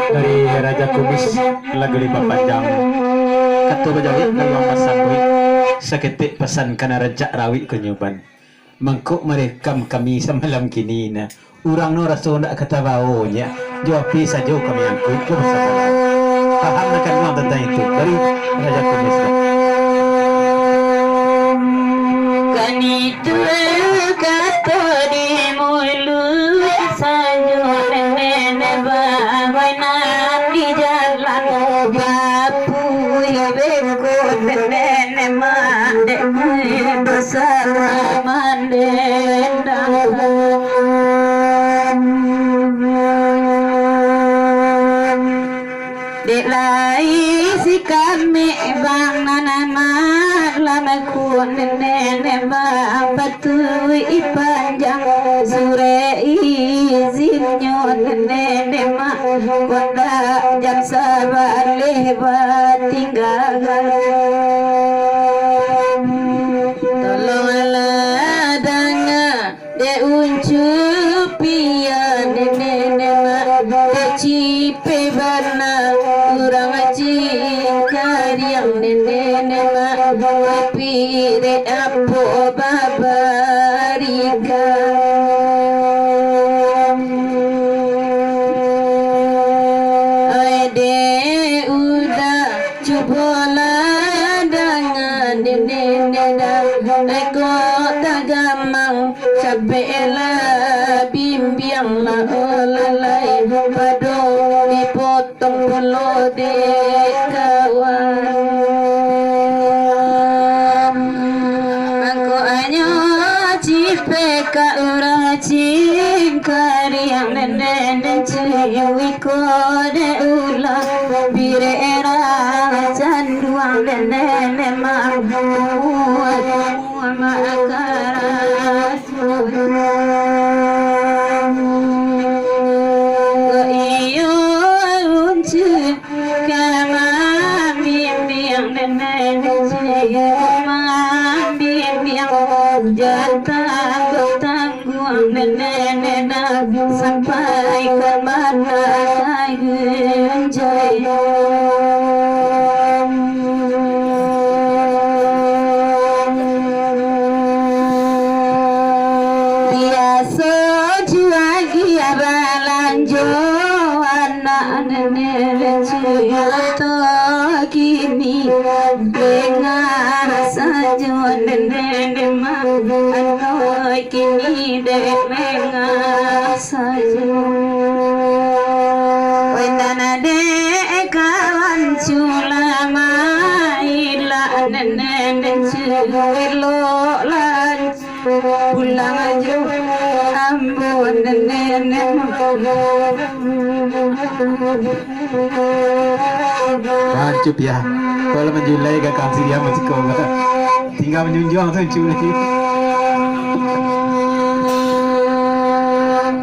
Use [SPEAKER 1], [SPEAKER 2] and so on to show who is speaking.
[SPEAKER 1] Dari Raja Kubis lagari papanjang katu bajawit lawang masakui saketik pesan kana Raja Rawi kenyuban mangkuk merekam kami semalam kini na urang no raso ndak kata baonya jopi sajo kami angku ke masalah paham akan mau tentang itu dari Raja Kubis
[SPEAKER 2] kanitu kata di mulut sajo nene bawaina di jalan bapu ya beko nene mande bersama mande Dek lai si kami bang nanamat lama ku nenek bang patui panjang sure izin nyon nenek mak konda jam sabar lebat tinggal tolonglah danga de uncup pian nenek mak cipe bana kurang yang nenek mak pire apo babarika ade udah cubola dengan nenek eko tagamang sabela bimbiang la olalai padong dipotong polo dek kawan aku anyo cipe ka ura cingkari yang nenek ciwi kode ulang bire era canduang nenek mampu makarat iyo uncu kama bimbing nenek ciwi bimbing jatah tangguang nenek sampai ke mana jaya biasa juagi abalanjo anak nenek ciato kini dengar saja nenek mak anak kini dengar saja wendana dek kawan sulama ila nenek cielo lan pulang aja ambon nenek
[SPEAKER 1] Cup ya, kalau menjulai gak kasih dia masih kau tinggal menjunjung tuh cuy.